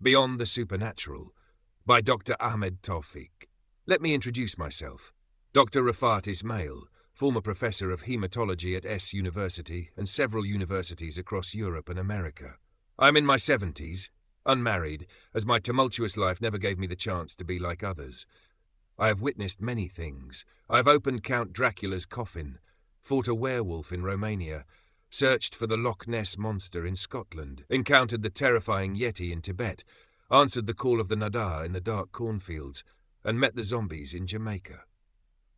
Beyond the Supernatural, by Dr. Ahmed Tawfik. Let me introduce myself. Dr. Rafat Ismail, former professor of hematology at S University and several universities across Europe and America. I'm in my 70s, unmarried, as my tumultuous life never gave me the chance to be like others. I have witnessed many things. I have opened Count Dracula's coffin, fought a werewolf in Romania, searched for the Loch Ness Monster in Scotland, encountered the terrifying Yeti in Tibet, answered the call of the Nadar in the dark cornfields, and met the zombies in Jamaica.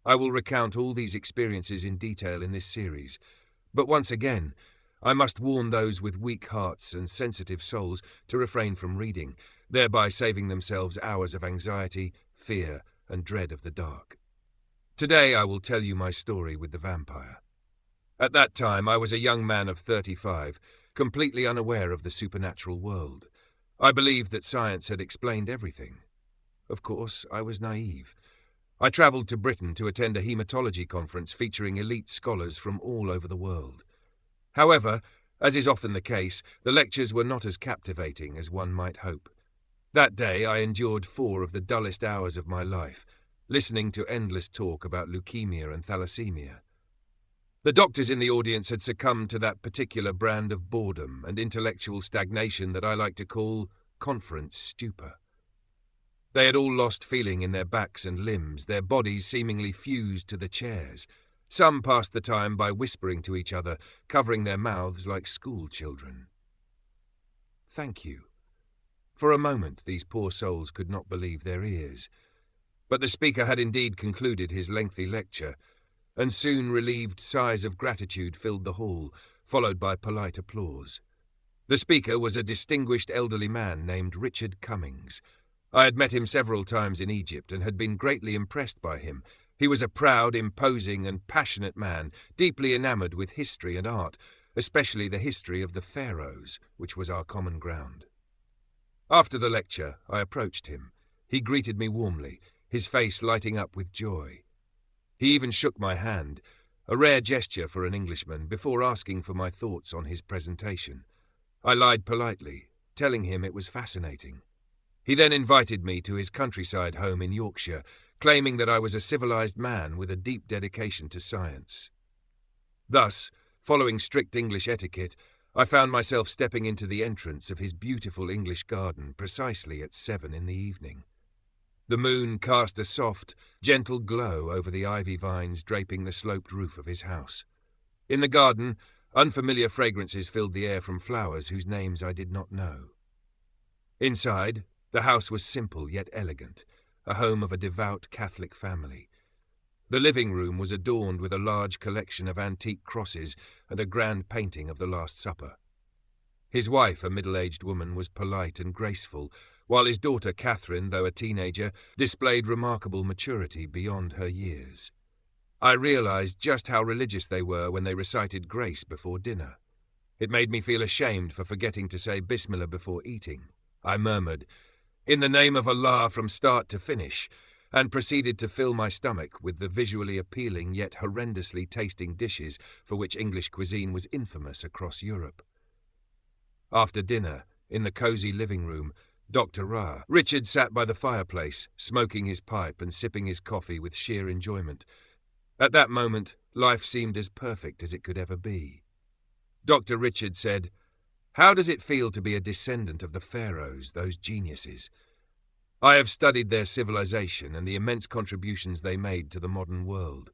I will recount all these experiences in detail in this series, but once again, I must warn those with weak hearts and sensitive souls to refrain from reading, thereby saving themselves hours of anxiety, fear, and dread of the dark. Today I will tell you my story with the vampire. At that time, I was a young man of 35, completely unaware of the supernatural world. I believed that science had explained everything. Of course, I was naive. I travelled to Britain to attend a hematology conference featuring elite scholars from all over the world. However, as is often the case, the lectures were not as captivating as one might hope. That day, I endured 4 of the dullest hours of my life, listening to endless talk about leukemia and thalassemia. The doctors in the audience had succumbed to that particular brand of boredom and intellectual stagnation that I like to call conference stupor. They had all lost feeling in their backs and limbs, their bodies seemingly fused to the chairs. Some passed the time by whispering to each other, covering their mouths like school children. Thank you. For a moment, these poor souls could not believe their ears. But the speaker had indeed concluded his lengthy lecture, and soon relieved sighs of gratitude filled the hall, followed by polite applause. The speaker was a distinguished elderly man named Richard Cummings. I had met him several times in Egypt and had been greatly impressed by him. He was a proud, imposing, and passionate man, deeply enamoured with history and art, especially the history of the pharaohs, which was our common ground. After the lecture, I approached him. He greeted me warmly, his face lighting up with joy. He even shook my hand, a rare gesture for an Englishman, before asking for my thoughts on his presentation. I lied politely, telling him it was fascinating. He then invited me to his countryside home in Yorkshire, claiming that I was a civilized man with a deep dedication to science. Thus, following strict English etiquette, I found myself stepping into the entrance of his beautiful English garden precisely at 7 in the evening. The moon cast a soft, gentle glow over the ivy vines draping the sloped roof of his house. In the garden, unfamiliar fragrances filled the air from flowers whose names I did not know. Inside, the house was simple yet elegant, a home of a devout Catholic family. The living room was adorned with a large collection of antique crosses and a grand painting of the Last Supper. His wife, a middle-aged woman, was polite and graceful, while his daughter Catherine, though a teenager, displayed remarkable maturity beyond her years. I realized just how religious they were when they recited grace before dinner. It made me feel ashamed for forgetting to say Bismillah before eating. I murmured, "In the name of Allah," from start to finish, and proceeded to fill my stomach with the visually appealing yet horrendously tasting dishes for which English cuisine was infamous across Europe. After dinner, in the cosy living room, Dr. Ra, Richard sat by the fireplace, smoking his pipe and sipping his coffee with sheer enjoyment. At that moment, life seemed as perfect as it could ever be. Dr. Richard said, "How does it feel to be a descendant of the pharaohs, those geniuses? I have studied their civilization and the immense contributions they made to the modern world.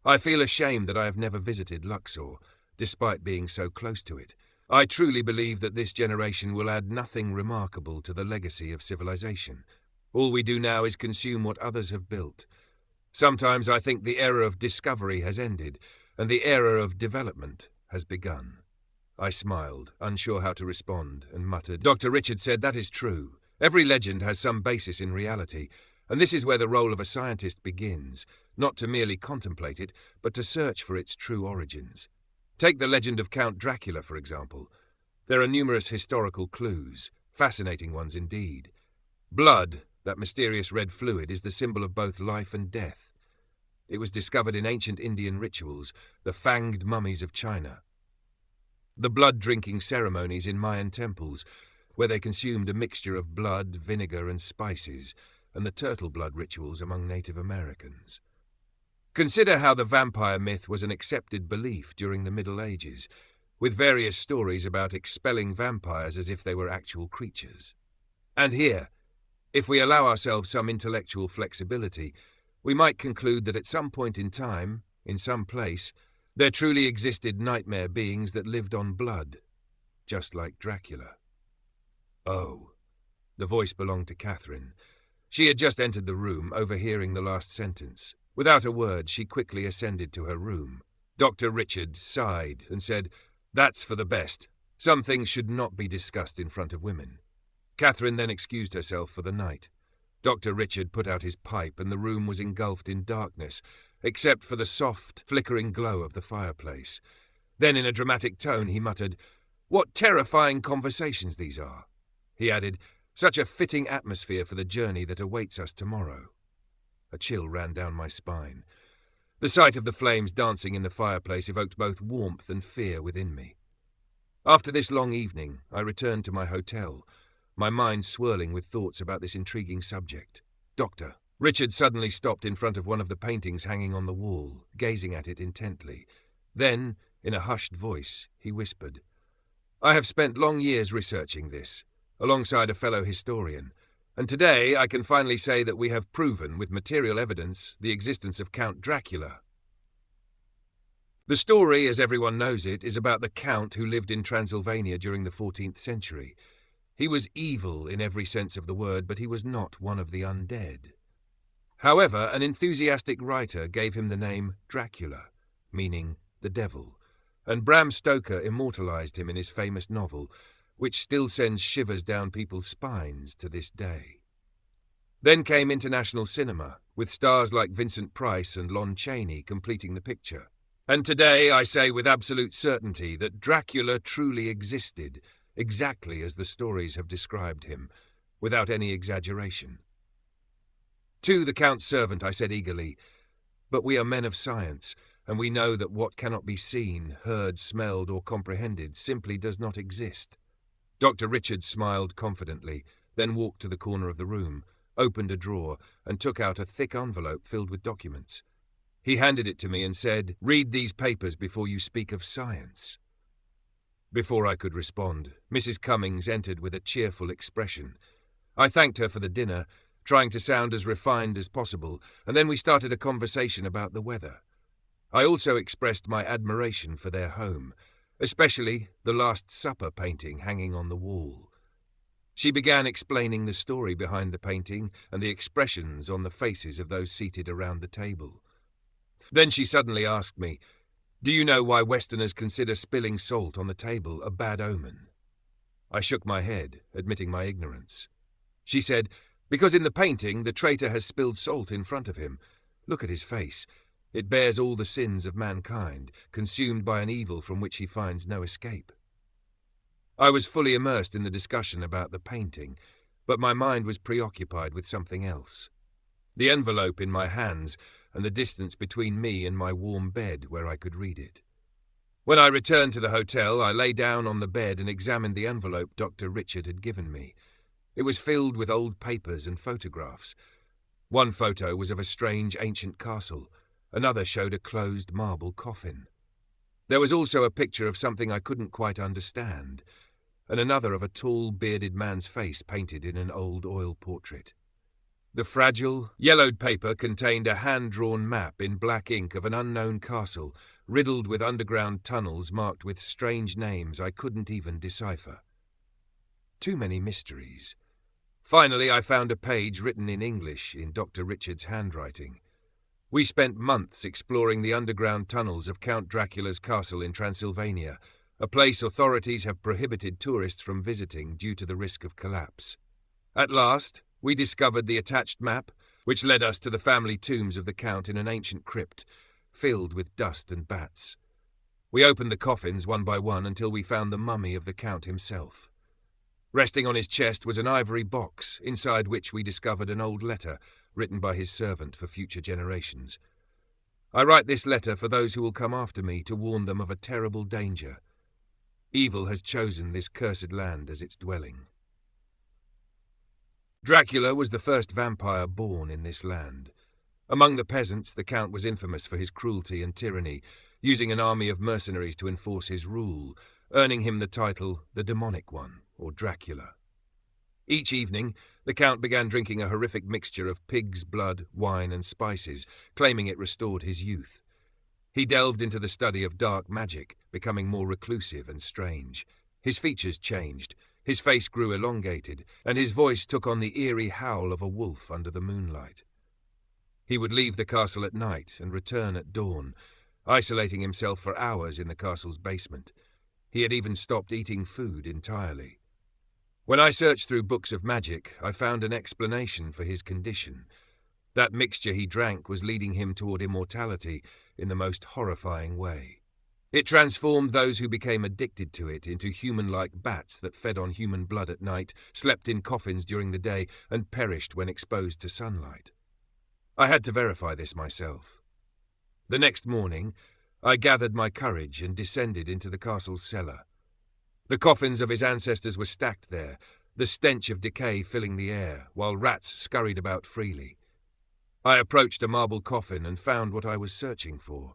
I feel ashamed that I have never visited Luxor, despite being so close to it. I truly believe that this generation will add nothing remarkable to the legacy of civilization. All we do now is consume what others have built. Sometimes I think the era of discovery has ended, and the era of development has begun." I smiled, unsure how to respond, and muttered, "Dr. Richard said that is true. Every legend has some basis in reality, and this is where the role of a scientist begins, not to merely contemplate it, but to search for its true origins. Take the legend of Count Dracula, for example. There are numerous historical clues, fascinating ones indeed. Blood, that mysterious red fluid, is the symbol of both life and death. It was discovered in ancient Indian rituals, the fanged mummies of China. The blood-drinking ceremonies in Mayan temples, where they consumed a mixture of blood, vinegar, and spices, and the turtle blood rituals among Native Americans. Consider how the vampire myth was an accepted belief during the Middle Ages, with various stories about expelling vampires as if they were actual creatures. And here, if we allow ourselves some intellectual flexibility, we might conclude that at some point in time, in some place, there truly existed nightmare beings that lived on blood, just like Dracula. Oh, the voice belonged to Catherine. She had just entered the room, overhearing the last sentence. Without a word, she quickly ascended to her room. Dr. Richard sighed and said, "That's for the best. Some things should not be discussed in front of women." Catherine then excused herself for the night. Dr. Richard put out his pipe and the room was engulfed in darkness, except for the soft, flickering glow of the fireplace. Then in a dramatic tone he muttered, "What terrifying conversations these are." He added, "Such a fitting atmosphere for the journey that awaits us tomorrow." A chill ran down my spine. The sight of the flames dancing in the fireplace evoked both warmth and fear within me. After this long evening, I returned to my hotel, my mind swirling with thoughts about this intriguing subject. "Doctor." Richard suddenly stopped in front of one of the paintings hanging on the wall, gazing at it intently. Then, in a hushed voice, he whispered, "I have spent long years researching this, alongside a fellow historian, and today I can finally say that we have proven with material evidence the existence of Count Dracula. The story, as everyone knows it, is about the Count who lived in Transylvania during the 14th century. He was evil in every sense of the word, but he was not one of the undead. However, an enthusiastic writer gave him the name Dracula, meaning the devil, and Bram Stoker immortalized him in his famous novel, which still sends shivers down people's spines to this day. Then came international cinema, with stars like Vincent Price and Lon Chaney completing the picture. And today I say with absolute certainty that Dracula truly existed, exactly as the stories have described him, without any exaggeration. To the Count's servant I said eagerly, "But we are men of science, and we know that what cannot be seen, heard, smelled, or comprehended simply does not exist." Dr. Richard smiled confidently, then walked to the corner of the room, opened a drawer, and took out a thick envelope filled with documents. He handed it to me and said, "Read these papers before you speak of science." Before I could respond, Mrs. Cummings entered with a cheerful expression. I thanked her for the dinner, trying to sound as refined as possible, and then we started a conversation about the weather. I also expressed my admiration for their home, especially the Last Supper painting hanging on the wall. She began explaining the story behind the painting and the expressions on the faces of those seated around the table. Then she suddenly asked me, "Do you know why Westerners consider spilling salt on the table a bad omen?" I shook my head, admitting my ignorance. She said, "Because in the painting the traitor has spilled salt in front of him. Look at his face. It bears all the sins of mankind, consumed by an evil from which he finds no escape." I was fully immersed in the discussion about the painting, but my mind was preoccupied with something else. The envelope in my hands and the distance between me and my warm bed where I could read it. When I returned to the hotel, I lay down on the bed and examined the envelope Dr. Richard had given me. It was filled with old papers and photographs. One photo was of a strange ancient castle. Another showed a closed marble coffin. There was also a picture of something I couldn't quite understand, and another of a tall, bearded man's face painted in an old oil portrait. The fragile, yellowed paper contained a hand-drawn map in black ink of an unknown castle, riddled with underground tunnels marked with strange names I couldn't even decipher. Too many mysteries. Finally, I found a page written in English in Dr. Richard's handwriting. We spent months exploring the underground tunnels of Count Dracula's castle in Transylvania, a place authorities have prohibited tourists from visiting due to the risk of collapse. At last, we discovered the attached map, which led us to the family tombs of the Count in an ancient crypt, filled with dust and bats. We opened the coffins one by one until we found the mummy of the Count himself. Resting on his chest was an ivory box, inside which we discovered an old letter written by his servant for future generations. I write this letter for those who will come after me to warn them of a terrible danger. Evil has chosen this cursed land as its dwelling. Dracula was the first vampire born in this land. Among the peasants, the Count was infamous for his cruelty and tyranny, using an army of mercenaries to enforce his rule, earning him the title the Demonic One, or Dracula. Each evening, the Count began drinking a horrific mixture of pig's blood, wine, and spices, claiming it restored his youth. He delved into the study of dark magic, becoming more reclusive and strange. His features changed, his face grew elongated, and his voice took on the eerie howl of a wolf under the moonlight. He would leave the castle at night and return at dawn, isolating himself for hours in the castle's basement. He had even stopped eating food entirely. When I searched through books of magic, I found an explanation for his condition. That mixture he drank was leading him toward immortality in the most horrifying way. It transformed those who became addicted to it into human-like bats that fed on human blood at night, slept in coffins during the day, and perished when exposed to sunlight. I had to verify this myself. The next morning, I gathered my courage and descended into the castle's cellar. The coffins of his ancestors were stacked there, the stench of decay filling the air, while rats scurried about freely. I approached a marble coffin and found what I was searching for.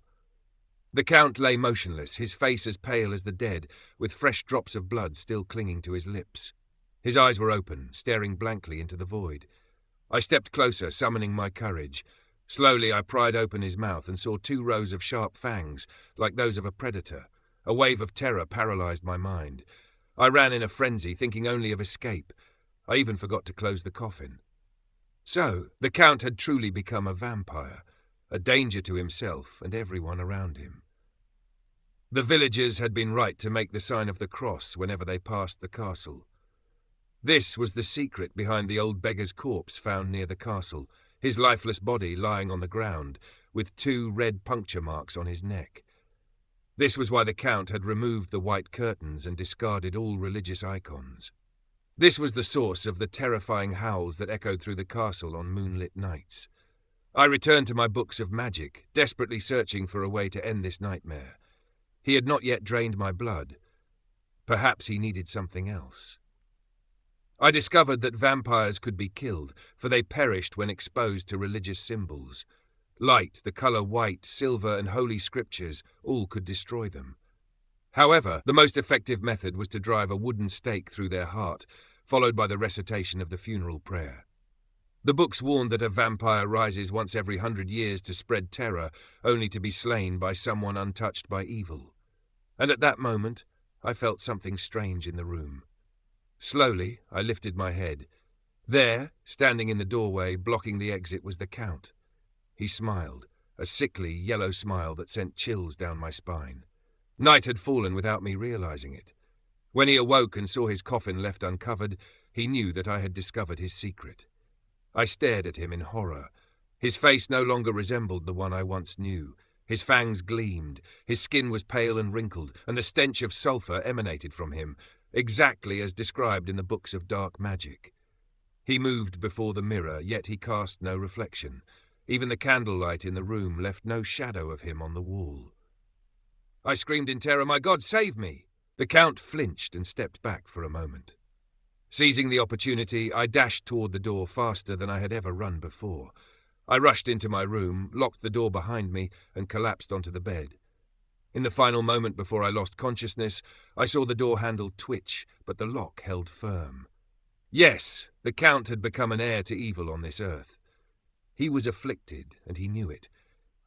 The Count lay motionless, his face as pale as the dead, with fresh drops of blood still clinging to his lips. His eyes were open, staring blankly into the void. I stepped closer, summoning my courage. Slowly I pried open his mouth and saw 2 rows of sharp fangs, like those of a predator. A wave of terror paralyzed my mind. I ran in a frenzy, thinking only of escape. I even forgot to close the coffin. So, the Count had truly become a vampire, a danger to himself and everyone around him. The villagers had been right to make the sign of the cross whenever they passed the castle. This was the secret behind the old beggar's corpse found near the castle, his lifeless body lying on the ground, with 2 red puncture marks on his neck. This was why the Count had removed the white curtains and discarded all religious icons. This was the source of the terrifying howls that echoed through the castle on moonlit nights. I returned to my books of magic, desperately searching for a way to end this nightmare. He had not yet drained my blood. Perhaps he needed something else. I discovered that vampires could be killed, for they perished when exposed to religious symbols. Light, the color white, silver, and holy scriptures all could destroy them. However, the most effective method was to drive a wooden stake through their heart, followed by the recitation of the funeral prayer. The books warned that a vampire rises once every 100 years to spread terror, only to be slain by someone untouched by evil. And at that moment, I felt something strange in the room. Slowly, I lifted my head. There, standing in the doorway, blocking the exit, was the Count. He smiled, a sickly, yellow smile that sent chills down my spine. Night had fallen without me realizing it. When he awoke and saw his coffin left uncovered, he knew that I had discovered his secret. I stared at him in horror. His face no longer resembled the one I once knew. His fangs gleamed, his skin was pale and wrinkled, and the stench of sulphur emanated from him, exactly as described in the books of dark magic. He moved before the mirror, yet he cast no reflection. Even the candlelight in the room left no shadow of him on the wall. I screamed in terror, "My God, save me!" The Count flinched and stepped back for a moment. Seizing the opportunity, I dashed toward the door faster than I had ever run before. I rushed into my room, locked the door behind me, and collapsed onto the bed. In the final moment before I lost consciousness, I saw the door handle twitch, but the lock held firm. Yes, the Count had become an heir to evil on this earth. He was afflicted, and he knew it.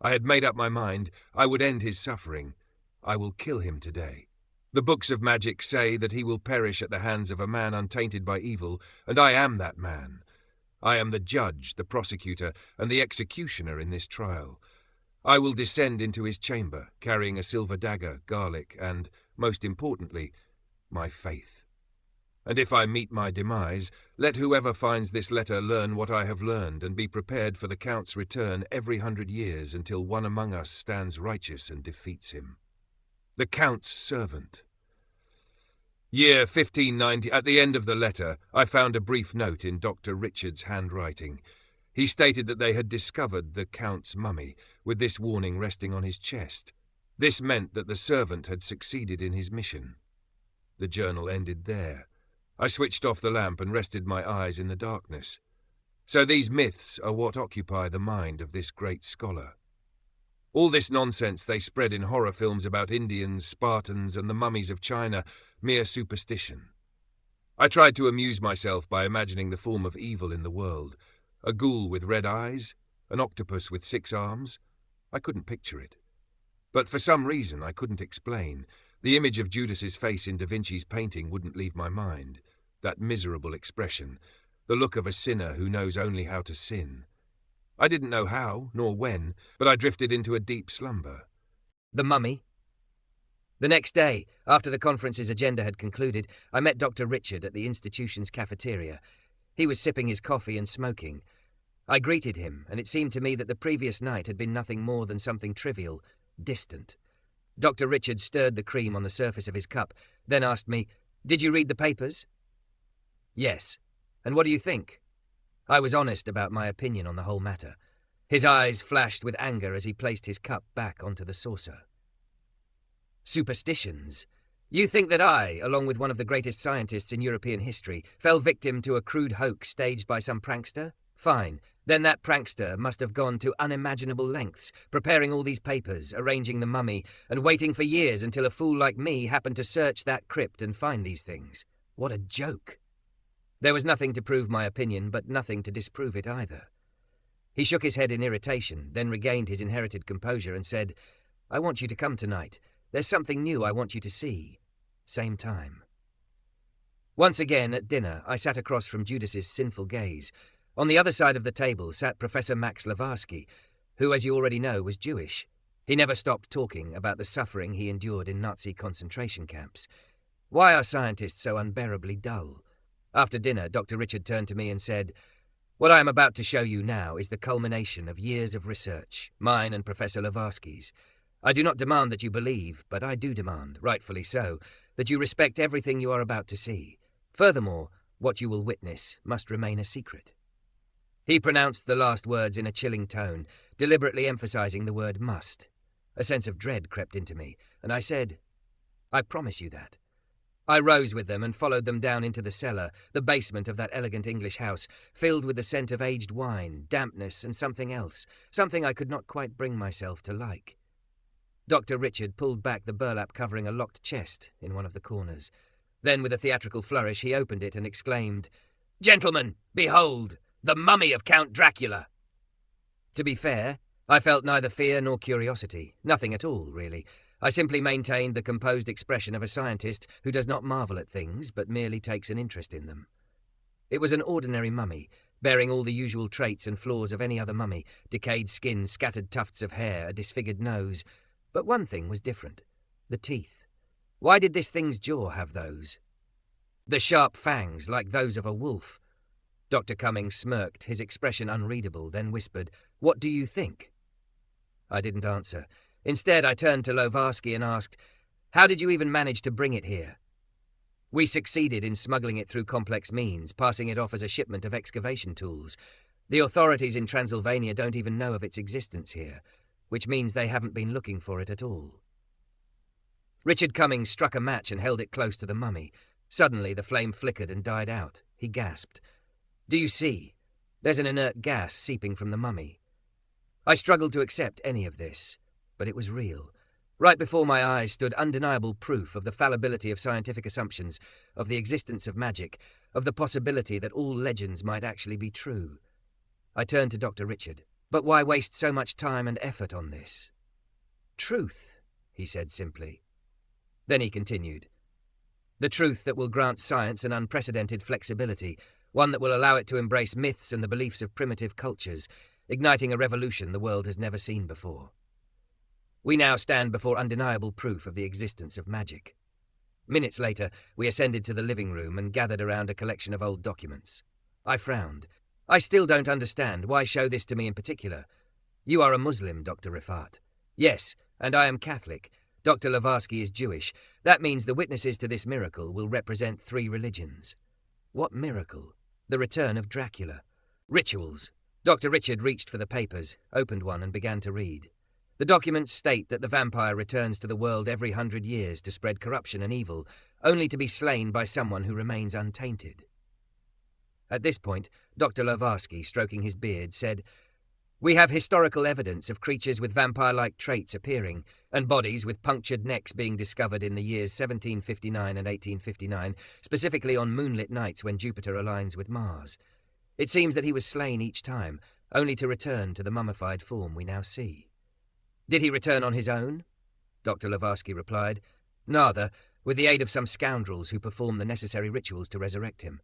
I had made up my mind. I would end his suffering. I will kill him today. The books of magic say that he will perish at the hands of a man untainted by evil, and I am that man. I am the judge, the prosecutor, and the executioner in this trial. I will descend into his chamber, carrying a silver dagger, garlic, and, most importantly, my faith. And if I meet my demise, let whoever finds this letter learn what I have learned and be prepared for the Count's return every 100 years until one among us stands righteous and defeats him. The Count's servant. Year 1590. At the end of the letter, I found a brief note in Dr. Richard's handwriting. He stated that they had discovered the Count's mummy, with this warning resting on his chest. This meant that the servant had succeeded in his mission. The journal ended there. I switched off the lamp and rested my eyes in the darkness. So these myths are what occupy the mind of this great scholar. All this nonsense they spread in horror films about Indians, Spartans, and the mummies of China, mere superstition. I tried to amuse myself by imagining the form of evil in the world. A ghoul with red eyes, an octopus with 6 arms. I couldn't picture it. But for some reason I couldn't explain, the image of Judas's face in Da Vinci's painting wouldn't leave my mind. That miserable expression, the look of a sinner who knows only how to sin. I didn't know how, nor when, but I drifted into a deep slumber. The mummy. The next day, after the conference's agenda had concluded, I met Dr. Richard at the institution's cafeteria. He was sipping his coffee and smoking. I greeted him, and it seemed to me that the previous night had been nothing more than something trivial, distant. Dr. Richard stirred the cream on the surface of his cup, then asked me, "Did you read the papers?" "Yes. And what do you think?" I was honest about my opinion on the whole matter. His eyes flashed with anger as he placed his cup back onto the saucer. "Superstitions. You think that I, along with one of the greatest scientists in European history, fell victim to a crude hoax staged by some prankster? Fine. Then that prankster must have gone to unimaginable lengths, preparing all these papers, arranging the mummy, and waiting for years until a fool like me happened to search that crypt and find these things. What a joke." There was nothing to prove my opinion, but nothing to disprove it either. He shook his head in irritation, then regained his inherited composure and said, "I want you to come tonight. There's something new I want you to see. Same time." Once again, at dinner, I sat across from Judas's sinful gaze. On the other side of the table sat Professor Max Lavarsky, who, as you already know, was Jewish. He never stopped talking about the suffering he endured in Nazi concentration camps. Why are scientists so unbearably dull? After dinner, Dr. Richard turned to me and said, "What I am about to show you now is the culmination of years of research, mine and Professor Lavarsky's. I do not demand that you believe, but I do demand, rightfully so, that you respect everything you are about to see. Furthermore, what you will witness must remain a secret." He pronounced the last words in a chilling tone, deliberately emphasizing the word must. A sense of dread crept into me, and I said, "I promise you that." I rose with them and followed them down into the cellar, the basement of that elegant English house, filled with the scent of aged wine, dampness, and something else, something I could not quite bring myself to like. Dr. Richard pulled back the burlap covering a locked chest in one of the corners. Then, with a theatrical flourish, he opened it and exclaimed, "Gentlemen, behold, the mummy of Count Dracula!" To be fair, I felt neither fear nor curiosity, nothing at all, really. I simply maintained the composed expression of a scientist who does not marvel at things, but merely takes an interest in them. It was an ordinary mummy, bearing all the usual traits and flaws of any other mummy: decayed skin, scattered tufts of hair, a disfigured nose. But one thing was different: the teeth. Why did this thing's jaw have those? The sharp fangs, like those of a wolf. Dr. Cummings smirked, his expression unreadable, then whispered, "What do you think?" I didn't answer. Instead, I turned to Lavarsky and asked, "How did you even manage to bring it here?" "We succeeded in smuggling it through complex means, passing it off as a shipment of excavation tools. The authorities in Transylvania don't even know of its existence here, which means they haven't been looking for it at all." Richard Cummings struck a match and held it close to the mummy. Suddenly, the flame flickered and died out. He gasped. "Do you see? There's an inert gas seeping from the mummy." I struggled to accept any of this, but it was real. Right before my eyes stood undeniable proof of the fallibility of scientific assumptions, of the existence of magic, of the possibility that all legends might actually be true. I turned to Dr. Richard. "But why waste so much time and effort on this?" "Truth," he said simply. Then he continued, "The truth that will grant science an unprecedented flexibility, one that will allow it to embrace myths and the beliefs of primitive cultures, igniting a revolution the world has never seen before. We now stand before undeniable proof of the existence of magic." Minutes later, we ascended to the living room and gathered around a collection of old documents. I frowned. "I still don't understand. Why show this to me in particular? You are a Muslim, Dr. Rifat." "Yes, and I am Catholic. Dr. Lavarsky is Jewish. That means the witnesses to this miracle will represent 3 religions." "What miracle?" "The return of Dracula. Rituals." Dr. Richard reached for the papers, opened one and began to read. The documents state that the vampire returns to the world every 100 years to spread corruption and evil, only to be slain by someone who remains untainted. At this point, Dr. Lovarsky, stroking his beard, said, "We have historical evidence of creatures with vampire-like traits appearing, and bodies with punctured necks being discovered in the years 1759 and 1859, specifically on moonlit nights when Jupiter aligns with Mars. It seems that he was slain each time, only to return to the mummified form we now see." "Did he return on his own?" Dr. Lovarsky replied, "Neither, with the aid of some scoundrels who perform the necessary rituals to resurrect him.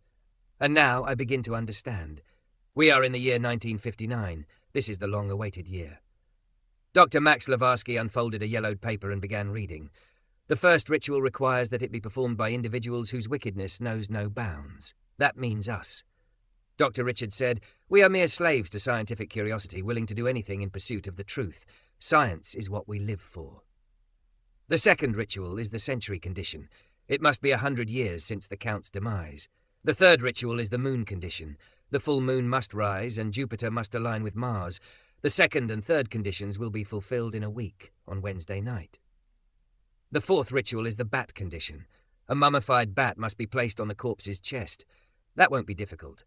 And now I begin to understand. We are in the year 1959. This is the long-awaited year." Dr. Max Lovarsky unfolded a yellowed paper and began reading. "The first ritual requires that it be performed by individuals whose wickedness knows no bounds. That means us." Dr. Richard said, "We are mere slaves to scientific curiosity, willing to do anything in pursuit of the truth. Science is what we live for." "The second ritual is the century condition. It must be 100 years since the Count's demise. The third ritual is the moon condition. The full moon must rise and Jupiter must align with Mars. The second and third conditions will be fulfilled in a week, on Wednesday night. The fourth ritual is the bat condition. A mummified bat must be placed on the corpse's chest. That won't be difficult.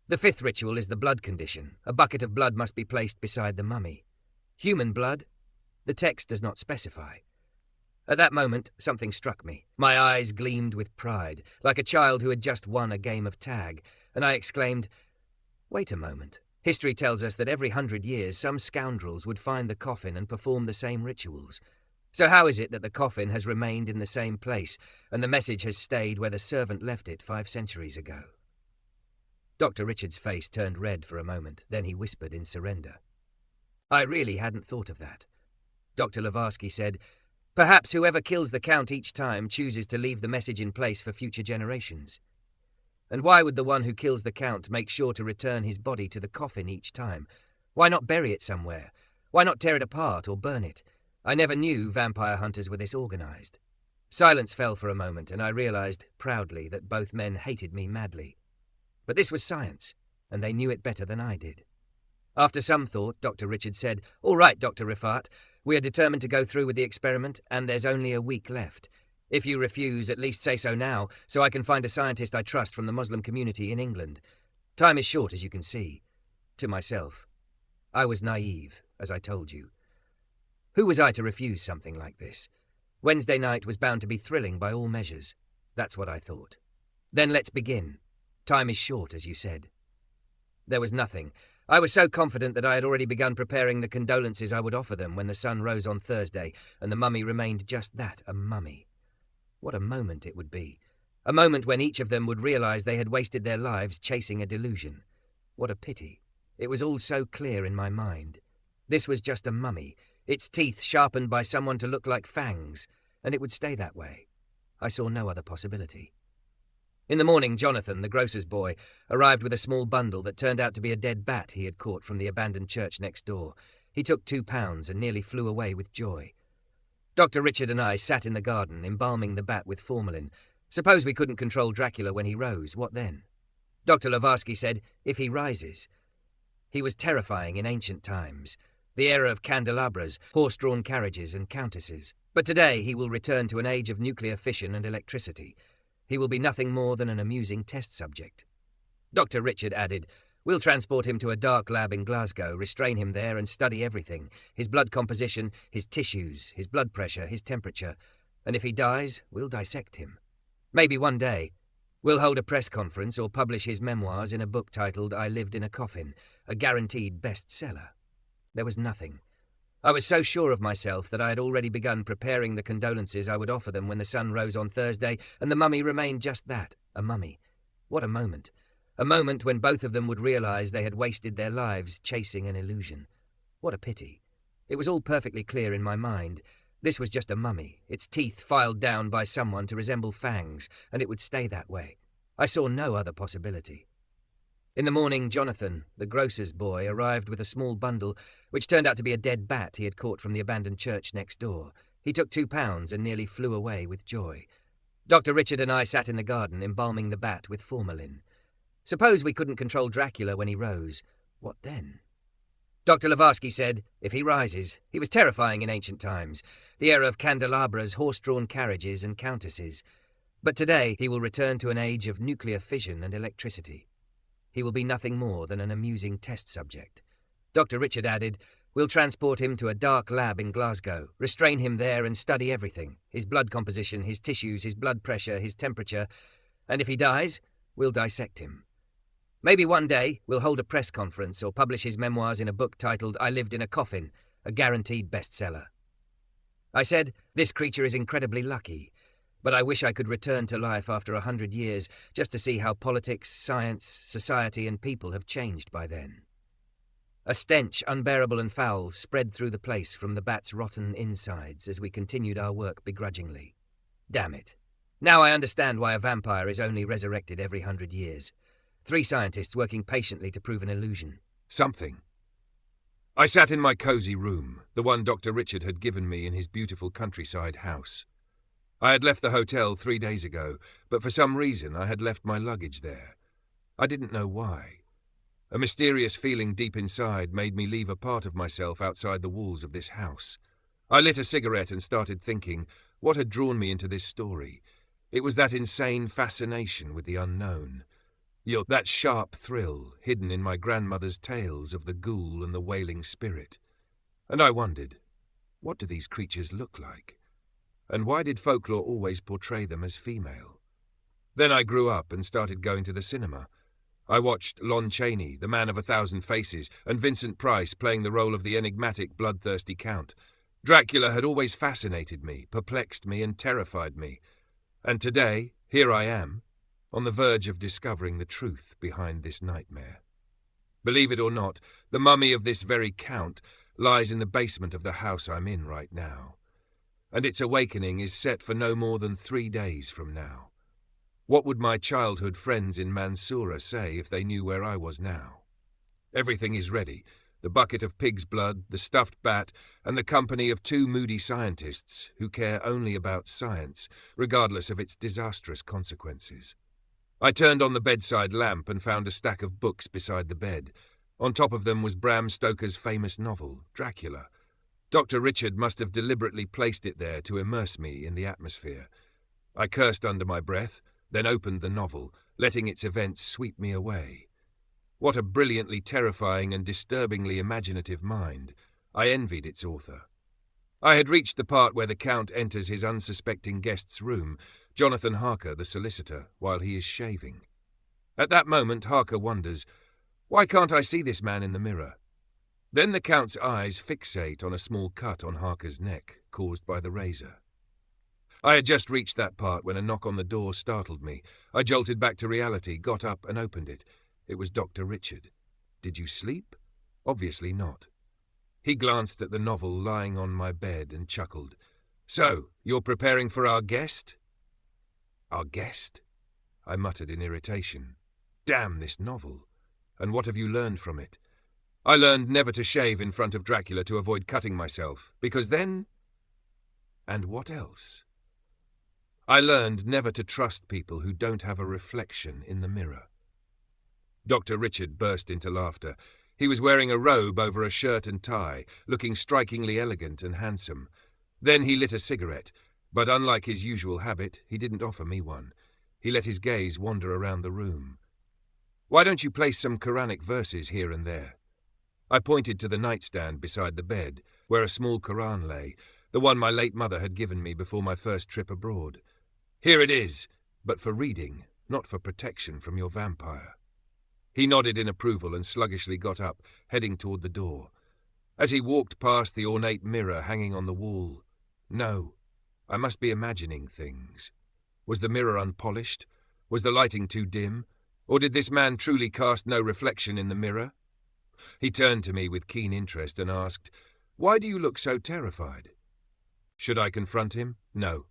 The fifth ritual is the blood condition. A bucket of blood must be placed beside the mummy. Human blood? The text does not specify. At that moment, something struck me. My eyes gleamed with pride, like a child who had just won a game of tag, and I exclaimed, "Wait a moment. History tells us that every 100 years some scoundrels would find the coffin and perform the same rituals. So how is it that the coffin has remained in the same place, and the message has stayed where the servant left it 5 centuries ago?" Dr. Richard's face turned red for a moment, then he whispered in surrender. "I really hadn't thought of that." Dr. Lovarsky said, "Perhaps whoever kills the Count each time chooses to leave the message in place for future generations. And why would the one who kills the Count make sure to return his body to the coffin each time? Why not bury it somewhere? Why not tear it apart or burn it? I never knew vampire hunters were this organized." Silence fell for a moment, and I realized, proudly, that both men hated me madly. But this was science, and they knew it better than I did. After some thought, Dr. Richard said, "All right, Dr. Rifat, we are determined to go through with the experiment, and there's only a week left. If you refuse, at least say so now, so I can find a scientist I trust from the Muslim community in England. Time is short, as you can see." To myself, I was naive, as I told you. Who was I to refuse something like this? Wednesday night was bound to be thrilling by all measures. That's what I thought. "Then let's begin. Time is short, as you said." There was nothing. I was so confident that I had already begun preparing the condolences I would offer them when the sun rose on Thursday and the mummy remained just that, a mummy. What a moment it would be. A moment when each of them would realize they had wasted their lives chasing a delusion. What a pity. It was all so clear in my mind. This was just a mummy, its teeth sharpened by someone to look like fangs, and it would stay that way. I saw no other possibility. In the morning, Jonathan, the grocer's boy, arrived with a small bundle that turned out to be a dead bat he had caught from the abandoned church next door. He took £2 and nearly flew away with joy. Dr. Richard and I sat in the garden, embalming the bat with formalin. Suppose we couldn't control Dracula when he rose, what then? Dr. Lovarsky said, "If he rises." He was terrifying in ancient times, the era of candelabras, horse-drawn carriages and countesses. But today he will return to an age of nuclear fission and electricity. He will be nothing more than an amusing test subject. Dr. Richard added, "We'll transport him to a dark lab in Glasgow, restrain him there and study everything, his blood composition, his tissues, his blood pressure, his temperature, and if he dies, we'll dissect him. Maybe one day, we'll hold a press conference or publish his memoirs in a book titled I Lived in a Coffin, a guaranteed bestseller." There was nothing. I was so sure of myself that I had already begun preparing the condolences I would offer them when the sun rose on Thursday, and the mummy remained just that, a mummy. What a moment. A moment when both of them would realize they had wasted their lives chasing an illusion. What a pity. It was all perfectly clear in my mind. This was just a mummy, its teeth filed down by someone to resemble fangs, and it would stay that way. I saw no other possibility. In the morning, Jonathan, the grocer's boy, arrived with a small bundle, which turned out to be a dead bat he had caught from the abandoned church next door. He took £2 and nearly flew away with joy. Dr. Richard and I sat in the garden, embalming the bat with formalin. Suppose we couldn't control Dracula when he rose. What then? Dr. Lavarsky said, if he rises, he was terrifying in ancient times, the era of candelabras, horse-drawn carriages, and countesses. But today he will return to an age of nuclear fission and electricity. He will be nothing more than an amusing test subject. Dr. Richard added, we'll transport him to a dark lab in Glasgow, restrain him there and study everything, his blood composition, his tissues, his blood pressure, his temperature, and if he dies, we'll dissect him. Maybe one day we'll hold a press conference or publish his memoirs in a book titled I Lived in a Coffin, a guaranteed bestseller. I said, this creature is incredibly lucky, but I wish I could return to life after 100 years just to see how politics, science, society and people have changed by then. A stench, unbearable and foul, spread through the place from the bat's rotten insides as we continued our work begrudgingly. Damn it. Now I understand why a vampire is only resurrected every 100 years. 3 scientists working patiently to prove an illusion. Something. I sat in my cosy room, the one Dr. Richard had given me in his beautiful countryside house. I had left the hotel 3 days ago, but for some reason I had left my luggage there. I didn't know why. A mysterious feeling deep inside made me leave a part of myself outside the walls of this house. I lit a cigarette and started thinking, what had drawn me into this story? It was that insane fascination with the unknown. That sharp thrill hidden in my grandmother's tales of the ghoul and the wailing spirit. And I wondered, what do these creatures look like? And why did folklore always portray them as female? Then I grew up and started going to the cinema. I watched Lon Chaney, the Man of 1,000 Faces, and Vincent Price playing the role of the enigmatic, bloodthirsty Count. Dracula had always fascinated me, perplexed me, and terrified me. And today, here I am, on the verge of discovering the truth behind this nightmare. Believe it or not, the mummy of this very Count lies in the basement of the house I'm in right now. And its awakening is set for no more than 3 days from now. What would my childhood friends in Mansoura say if they knew where I was now? Everything is ready. The bucket of pig's blood, the stuffed bat, and the company of 2 moody scientists who care only about science, regardless of its disastrous consequences. I turned on the bedside lamp and found a stack of books beside the bed. On top of them was Bram Stoker's famous novel, Dracula. Dr. Richard must have deliberately placed it there to immerse me in the atmosphere. I cursed under my breath, then opened the novel, letting its events sweep me away. What a brilliantly terrifying and disturbingly imaginative mind. I envied its author. I had reached the part where the Count enters his unsuspecting guest's room, Jonathan Harker, the solicitor, while he is shaving. At that moment, Harker wonders, why can't I see this man in the mirror? Then the Count's eyes fixate on a small cut on Harker's neck, caused by the razor. I had just reached that part when a knock on the door startled me. I jolted back to reality, got up and opened it. It was Dr. Richard. Did you sleep? Obviously not. He glanced at the novel lying on my bed and chuckled. So, you're preparing for our guest? Our guest? I muttered in irritation. Damn this novel. And what have you learned from it? I learned never to shave in front of Dracula to avoid cutting myself, because then... And what else? I learned never to trust people who don't have a reflection in the mirror. Dr. Richard burst into laughter. He was wearing a robe over a shirt and tie, looking strikingly elegant and handsome. Then he lit a cigarette, but unlike his usual habit, he didn't offer me one. He let his gaze wander around the room. Why don't you place some Quranic verses here and there? I pointed to the nightstand beside the bed, where a small Quran lay, the one my late mother had given me before my first trip abroad. Here it is, but for reading, not for protection from your vampire. He nodded in approval and sluggishly got up, heading toward the door. As he walked past the ornate mirror hanging on the wall, no, I must be imagining things. Was the mirror unpolished? Was the lighting too dim? Or did this man truly cast no reflection in the mirror? He turned to me with keen interest and asked, "Why do you look so terrified?" Should I confront him? No.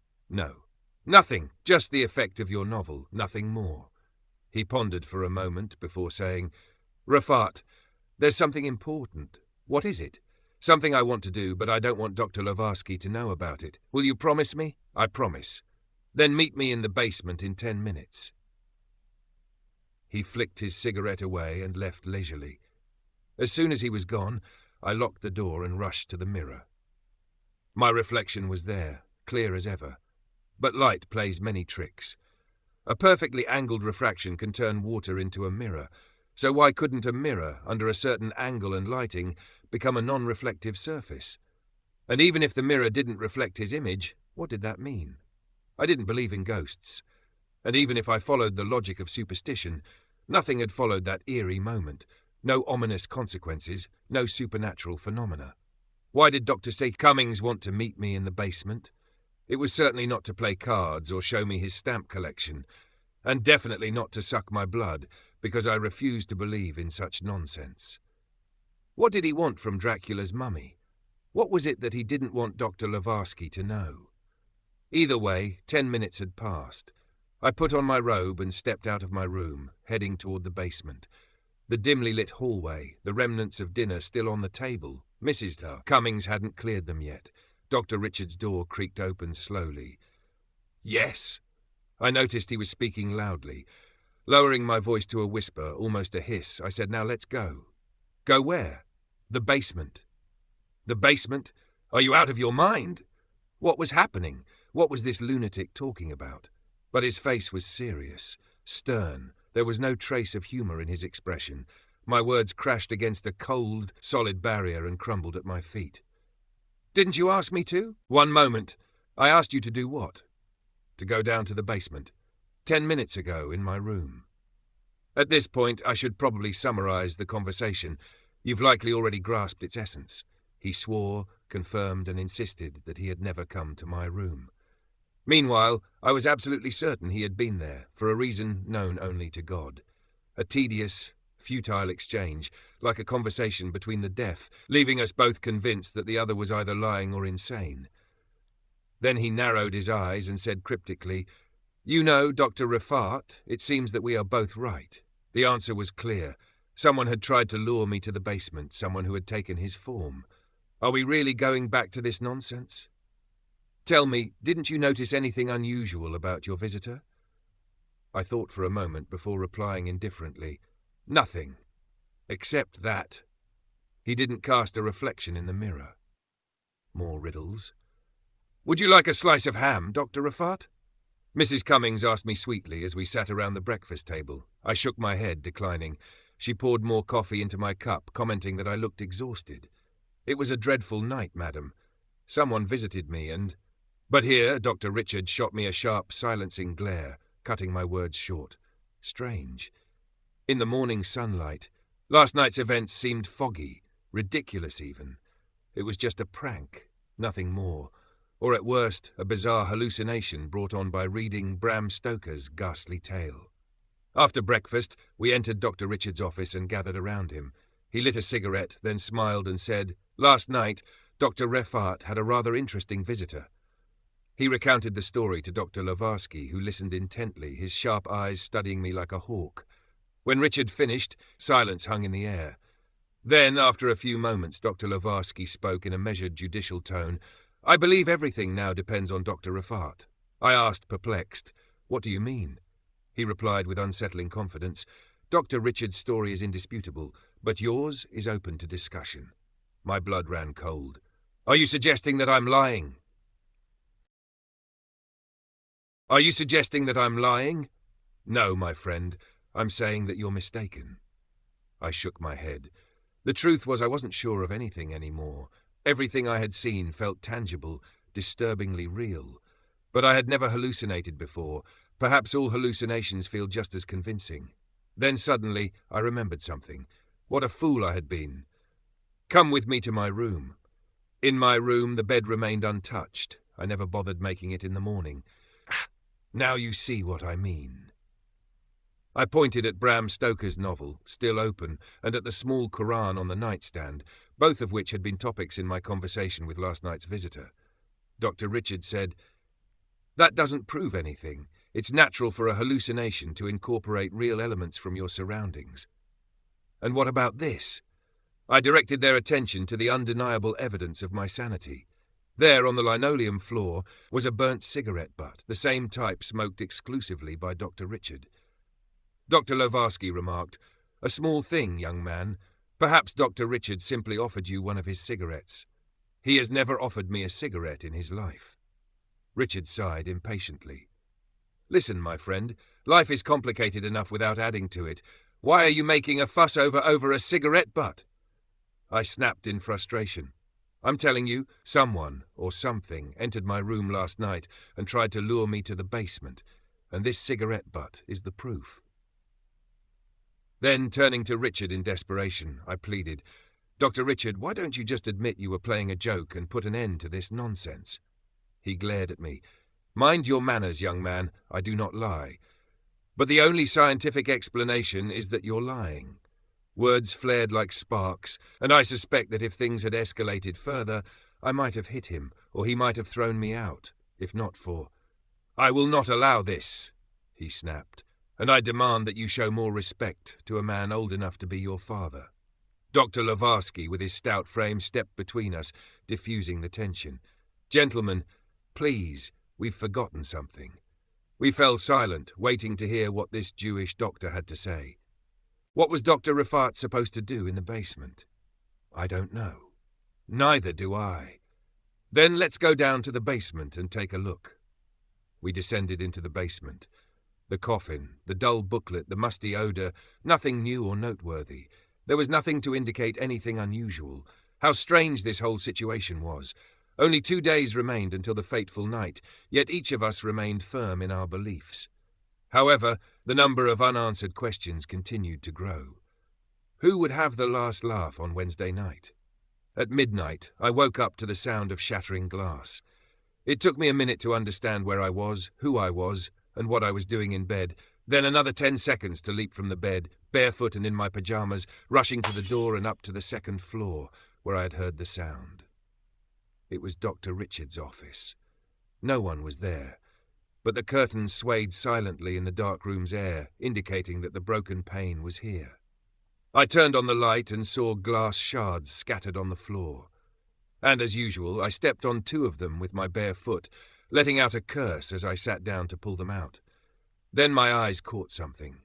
Nothing, just the effect of your novel, nothing more. He pondered for a moment before saying, "Rafat, there's something important. What is it? Something I want to do, but I don't want Dr. Lavarsky to know about it. Will you promise me?" "I promise." "Then meet me in the basement in 10 minutes. He flicked his cigarette away and left leisurely. As soon as he was gone, I locked the door and rushed to the mirror. My reflection was there, clear as ever. But light plays many tricks. A perfectly angled refraction can turn water into a mirror, so why couldn't a mirror, under a certain angle and lighting, become a non-reflective surface? And even if the mirror didn't reflect his image, what did that mean? I didn't believe in ghosts, and even if I followed the logic of superstition, nothing had followed that eerie moment. No ominous consequences, no supernatural phenomena. Why did Dr. Seth Cummings want to meet me in the basement? It was certainly not to play cards or show me his stamp collection, and definitely not to suck my blood, because I refused to believe in such nonsense. What did he want from Dracula's mummy? What was it that he didn't want Dr. Lavarsky to know? Either way, 10 minutes had passed. I put on my robe and stepped out of my room, heading toward the basement. The dimly lit hallway, the remnants of dinner still on the table. Mrs. Cummings hadn't cleared them yet. Dr. Richard's door creaked open slowly. Yes! I noticed he was speaking loudly. Lowering my voice to a whisper, almost a hiss, I said, "Now let's go." "Go where?" "The basement." "The basement? Are you out of your mind?" What was happening? What was this lunatic talking about? But his face was serious, stern. There was no trace of humour in his expression. My words crashed against a cold, solid barrier and crumbled at my feet. "Didn't you ask me to?" "One moment. I asked you to do what?" "To go down to the basement. 10 minutes ago, in my room." At this point, I should probably summarise the conversation. You've likely already grasped its essence. He swore, confirmed, and insisted that he had never come to my room. Meanwhile, I was absolutely certain he had been there, for a reason known only to God. A tedious, futile exchange, like a conversation between the deaf, leaving us both convinced that the other was either lying or insane. Then he narrowed his eyes and said cryptically, "You know, Dr. Rifat, it seems that we are both right." The answer was clear. Someone had tried to lure me to the basement, someone who had taken his form. Are we really going back to this nonsense? Tell me, didn't you notice anything unusual about your visitor? I thought for a moment before replying indifferently. Nothing. Except that he didn't cast a reflection in the mirror. More riddles. "Would you like a slice of ham, Dr. Rifat?" Mrs. Cummings asked me sweetly as we sat around the breakfast table. I shook my head, declining. She poured more coffee into my cup, commenting that I looked exhausted. "It was a dreadful night, madam. Someone visited me and—" But here Dr. Richard shot me a sharp, silencing glare, cutting my words short. Strange. In the morning sunlight, last night's events seemed foggy, ridiculous even. It was just a prank, nothing more. Or at worst, a bizarre hallucination brought on by reading Bram Stoker's ghastly tale. After breakfast, we entered Dr. Richard's office and gathered around him. He lit a cigarette, then smiled and said, "Last night, Dr. Rifat had a rather interesting visitor." He recounted the story to Dr. Lavarsky, who listened intently, his sharp eyes studying me like a hawk. When Richard finished, silence hung in the air. Then, after a few moments, Dr. Lavarsky spoke in a measured, judicial tone. "I believe everything now depends on Dr. Rifat." I asked, perplexed, "What do you mean?" He replied with unsettling confidence, "Dr. Richard's story is indisputable, but yours is open to discussion." My blood ran cold. "Are you suggesting that I'm lying?" "Are you suggesting that I'm lying?" "No, my friend. I'm saying that you're mistaken." I shook my head. The truth was I wasn't sure of anything anymore. Everything I had seen felt tangible, disturbingly real. But I had never hallucinated before. Perhaps all hallucinations feel just as convincing. Then suddenly I remembered something. What a fool I had been. "Come with me to my room." In my room the bed remained untouched. I never bothered making it in the morning. Now you see what I mean. I pointed at Bram Stoker's novel, still open, and at the small Quran on the nightstand, both of which had been topics in my conversation with last night's visitor. Dr. Richard said, "That doesn't prove anything. It's natural for a hallucination to incorporate real elements from your surroundings." "And what about this?" I directed their attention to the undeniable evidence of my sanity. There, on the linoleum floor, was a burnt cigarette butt, the same type smoked exclusively by Dr. Richard. Dr. Lavarsky remarked, "A small thing, young man, Perhaps Dr. Richard simply offered you one of his cigarettes. He has never offered me a cigarette in his life." Richard sighed impatiently. "Listen, my friend, life is complicated enough without adding to it. Why are you making a fuss over a cigarette butt?" I snapped in frustration. "I'm telling you, someone or something entered my room last night and tried to lure me to the basement, and this cigarette butt is the proof." Then, turning to Richard in desperation, I pleaded, "Dr. Richard, why don't you just admit you were playing a joke and put an end to this nonsense?" He glared at me. "Mind your manners, young man, I do not lie. But the only scientific explanation is that you're lying." Words flared like sparks, and I suspect that if things had escalated further, I might have hit him, or he might have thrown me out, if not for— "I will not allow this," he snapped, "and I demand that you show more respect to a man old enough to be your father." Dr. Lavarsky, with his stout frame, stepped between us, diffusing the tension. "Gentlemen, please, we've forgotten something." We fell silent, waiting to hear what this Jewish doctor had to say. What was Dr. Rafat supposed to do in the basement? I don't know. Neither do I. "Then let's go down to the basement and take a look." We descended into the basement. The coffin, the dull booklet, the musty odour, nothing new or noteworthy. There was nothing to indicate anything unusual. How strange this whole situation was. Only 2 days remained until the fateful night, yet each of us remained firm in our beliefs. However, the number of unanswered questions continued to grow. Who would have the last laugh on Wednesday night? At midnight, I woke up to the sound of shattering glass. It took me a minute to understand where I was, who I was, and what I was doing in bed, then another 10 seconds to leap from the bed, barefoot and in my pyjamas, rushing to the door and up to the second floor, where I had heard the sound. It was Dr. Richard's office. No one was there, but the curtains swayed silently in the dark room's air, indicating that the broken pane was here. I turned on the light and saw glass shards scattered on the floor. And as usual, I stepped on 2 of them with my bare foot, letting out a curse as I sat down to pull them out. Then my eyes caught something.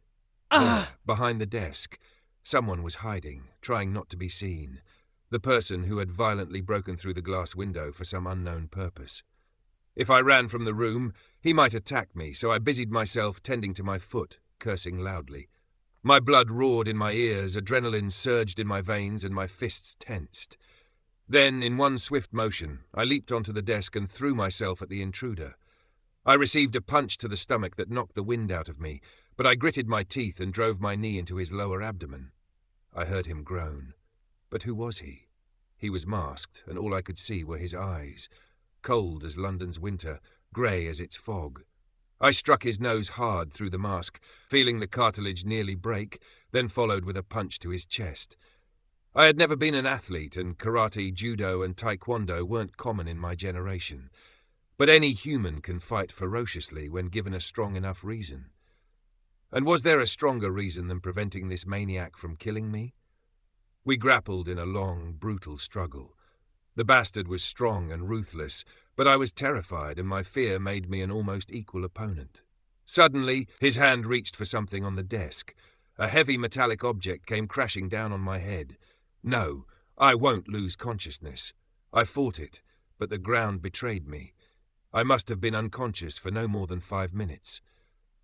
There, behind the desk, someone was hiding, trying not to be seen. The person who had violently broken through the glass window for some unknown purpose. If I ran from the room, he might attack me, so I busied myself tending to my foot, cursing loudly. My blood roared in my ears, adrenaline surged in my veins, and my fists tensed. Then, in one swift motion, I leaped onto the desk and threw myself at the intruder. I received a punch to the stomach that knocked the wind out of me, but I gritted my teeth and drove my knee into his lower abdomen. I heard him groan. But who was he? He was masked, and all I could see were his eyes, cold as London's winter, grey as its fog. I struck his nose hard through the mask, feeling the cartilage nearly break, then followed with a punch to his chest. I had never been an athlete, and karate, judo, and taekwondo weren't common in my generation. But any human can fight ferociously when given a strong enough reason. And was there a stronger reason than preventing this maniac from killing me? We grappled in a long, brutal struggle. The bastard was strong and ruthless, but I was terrified, and my fear made me an almost equal opponent. Suddenly, his hand reached for something on the desk. A heavy metallic object came crashing down on my head. No, I won't lose consciousness. I fought it, but the ground betrayed me. I must have been unconscious for no more than 5 minutes.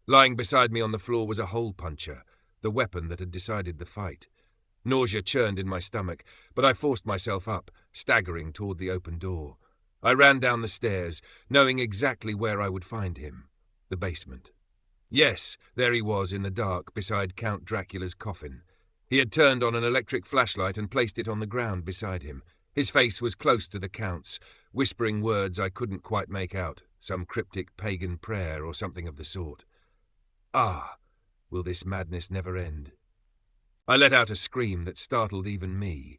Lying beside me on the floor was a hole puncher, the weapon that had decided the fight. Nausea churned in my stomach, but I forced myself up, staggering toward the open door. I ran down the stairs, knowing exactly where I would find him. The basement. Yes, there he was in the dark beside Count Dracula's coffin. He had turned on an electric flashlight and placed it on the ground beside him. His face was close to the Count's, whispering words I couldn't quite make out, some cryptic pagan prayer or something of the sort. Ah, will this madness never end? I let out a scream that startled even me,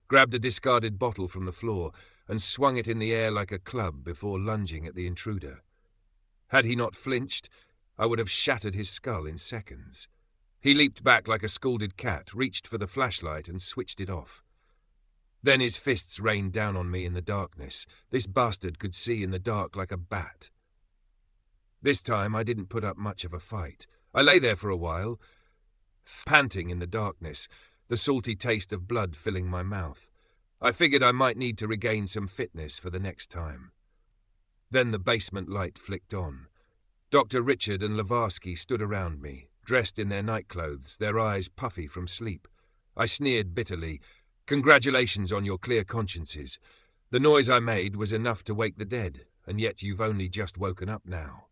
grabbed a discarded bottle from the floor, and swung it in the air like a club before lunging at the intruder. Had he not flinched, I would have shattered his skull in seconds. He leaped back like a scalded cat, reached for the flashlight, and switched it off. Then his fists rained down on me in the darkness. This bastard could see in the dark like a bat. This time I didn't put up much of a fight. I lay there for a while, panting in the darkness, the salty taste of blood filling my mouth. I figured I might need to regain some fitness for the next time. Then the basement light flicked on. Dr. Richard and Lavarsky stood around me, dressed in their nightclothes, their eyes puffy from sleep. I sneered bitterly. "Congratulations on your clear consciences. The noise I made was enough to wake the dead, and yet you've only just woken up now."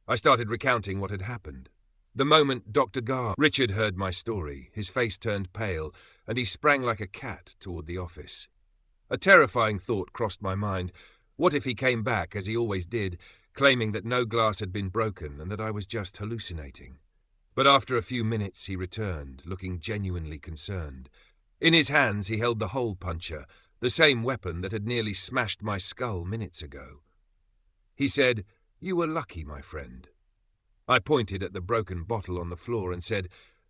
I started recounting what had happened. The moment Dr. Richard heard my story, his face turned pale, and he sprang like a cat toward the office. A terrifying thought crossed my mind. What if he came back, as he always did, claiming that no glass had been broken and that I was just hallucinating? But after a few minutes he returned, looking genuinely concerned. In his hands he held the hole puncher, the same weapon that had nearly smashed my skull minutes ago. He said, "You were lucky, my friend." I pointed at the broken bottle on the floor and said,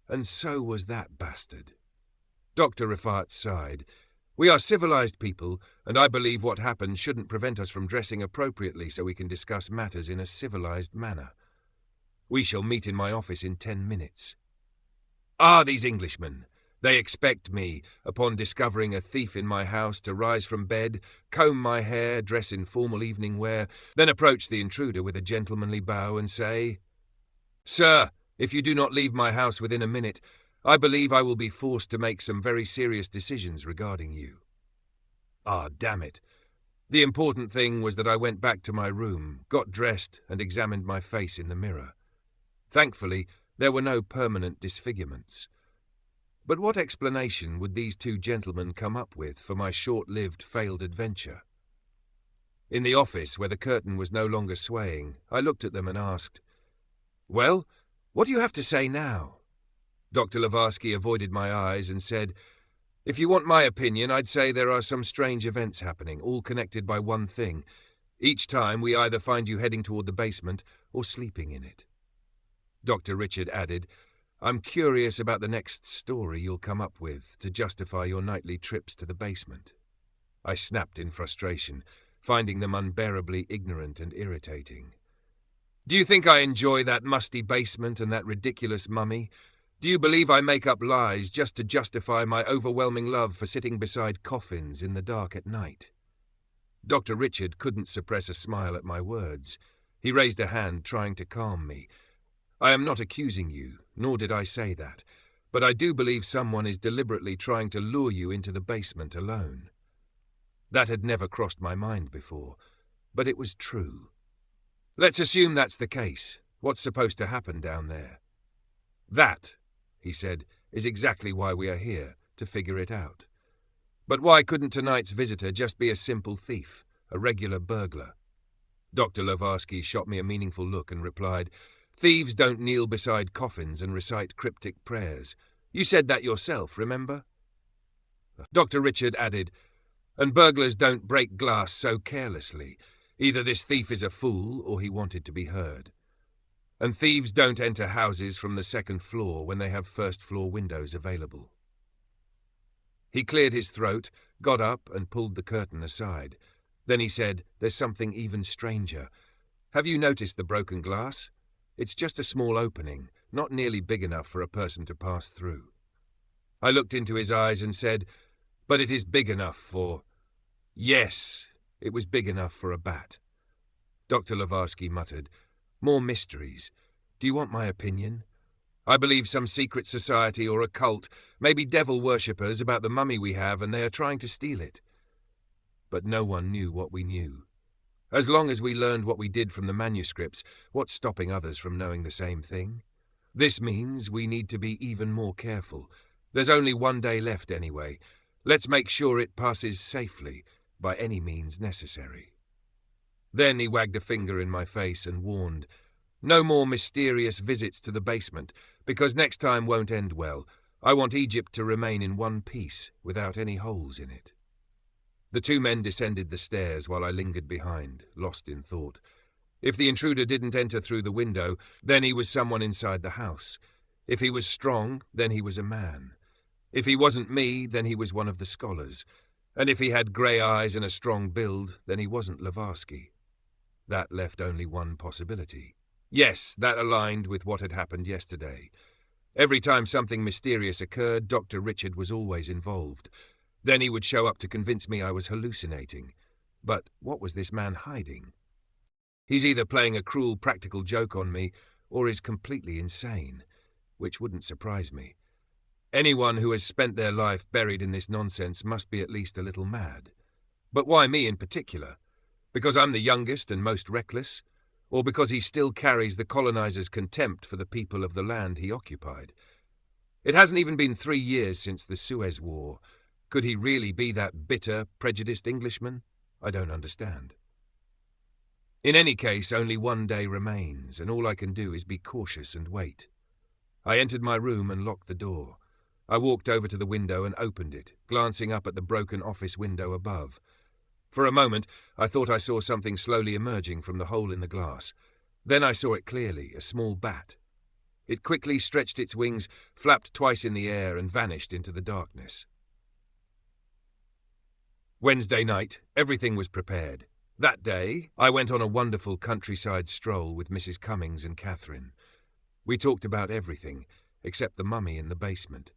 "And so was that bastard." Dr. Rifat sighed. "We are civilized people, and I believe what happened shouldn't prevent us from dressing appropriately so we can discuss matters in a civilized manner. We shall meet in my office in 10 minutes. Ah, these Englishmen! They expect me, upon discovering a thief in my house, to rise from bed, comb my hair, dress in formal evening wear, then approach the intruder with a gentlemanly bow and say, 'Sir, if you do not leave my house within a minute, I believe I will be forced to make some very serious decisions regarding you.' Ah, damn it. The important thing was that I went back to my room, got dressed, and examined my face in the mirror. Thankfully, there were no permanent disfigurements. But what explanation would these two gentlemen come up with for my short-lived failed adventure? In the office, where the curtain was no longer swaying, I looked at them and asked, "Well, what do you have to say now?" Dr. Lavarsky avoided my eyes and said, "If you want my opinion, I'd say there are some strange events happening, all connected by one thing. Each time we either find you heading toward the basement or sleeping in it." Dr. Richard added, "I'm curious about the next story you'll come up with to justify your nightly trips to the basement." I snapped in frustration, finding them unbearably ignorant and irritating. "Do you think I enjoy that musty basement and that ridiculous mummy? Do you believe I make up lies just to justify my overwhelming love for sitting beside coffins in the dark at night?" Dr. Richard couldn't suppress a smile at my words. He raised a hand, trying to calm me. "I am not accusing you, nor did I say that, but I do believe someone is deliberately trying to lure you into the basement alone." That had never crossed my mind before, but it was true. "Let's assume that's the case. What's supposed to happen down there?" "That," he said, "is exactly why we are here, to figure it out. But why couldn't tonight's visitor just be a simple thief, a regular burglar?" Dr. Lavarsky shot me a meaningful look and replied, "Thieves don't kneel beside coffins and recite cryptic prayers. You said that yourself, remember?" Dr. Richard added, "And burglars don't break glass so carelessly. Either this thief is a fool or he wanted to be heard. And thieves don't enter houses from the second floor when they have first-floor windows available." He cleared his throat, got up and pulled the curtain aside. Then he said, "There's something even stranger. Have you noticed the broken glass? It's just a small opening, not nearly big enough for a person to pass through." I looked into his eyes and said, "But it is big enough for—" "Yes, it was big enough for a bat." Dr. Lavarsky muttered, "More mysteries. Do you want my opinion? I believe some secret society or a cult, maybe devil worshippers, about the mummy we have, and they are trying to steal it." But no one knew what we knew. As long as we learned what we did from the manuscripts, what's stopping others from knowing the same thing? This means we need to be even more careful. There's only one day left anyway. Let's make sure it passes safely, by any means necessary. Then he wagged a finger in my face and warned, "No more mysterious visits to the basement, because next time won't end well. I want Egypt to remain in one piece, without any holes in it." The two men descended the stairs while I lingered behind, lost in thought. If the intruder didn't enter through the window, then he was someone inside the house. If he was strong, then he was a man. If he wasn't me, then he was one of the scholars. And if he had grey eyes and a strong build, then he wasn't Lavarsky. That left only one possibility. Yes, that aligned with what had happened yesterday. Every time something mysterious occurred, Dr. Richard was always involved. Then he would show up to convince me I was hallucinating. But what was this man hiding? He's either playing a cruel practical joke on me or is completely insane, which wouldn't surprise me. Anyone who has spent their life buried in this nonsense must be at least a little mad. But why me in particular? Because I'm the youngest and most reckless? Or because he still carries the colonizers' contempt for the people of the land he occupied? It hasn't even been 3 years since the Suez War. Could he really be that bitter, prejudiced Englishman? I don't understand. In any case, only one day remains, and all I can do is be cautious and wait. I entered my room and locked the door. I walked over to the window and opened it, glancing up at the broken office window above. For a moment, I thought I saw something slowly emerging from the hole in the glass. Then I saw it clearly, a small bat. It quickly stretched its wings, flapped twice in the air, and vanished into the darkness. Wednesday night, everything was prepared. That day, I went on a wonderful countryside stroll with Mrs. Cummings and Catherine. We talked about everything, except the mummy in the basement.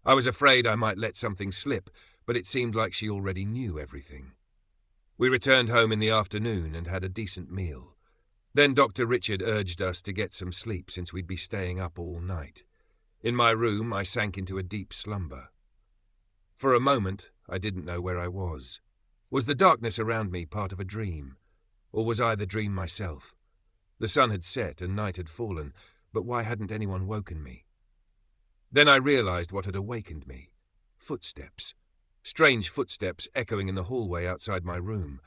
I was afraid I might let something slip, but it seemed like she already knew everything. We returned home in the afternoon and had a decent meal. Then Dr. Richard urged us to get some sleep since we'd be staying up all night. In my room, I sank into a deep slumber. For a moment, I didn't know where I was. Was the darkness around me part of a dream? Or was I the dream myself? The sun had set and night had fallen, but why hadn't anyone woken me? Then I realized what had awakened me. Footsteps. Strange footsteps echoing in the hallway outside my room.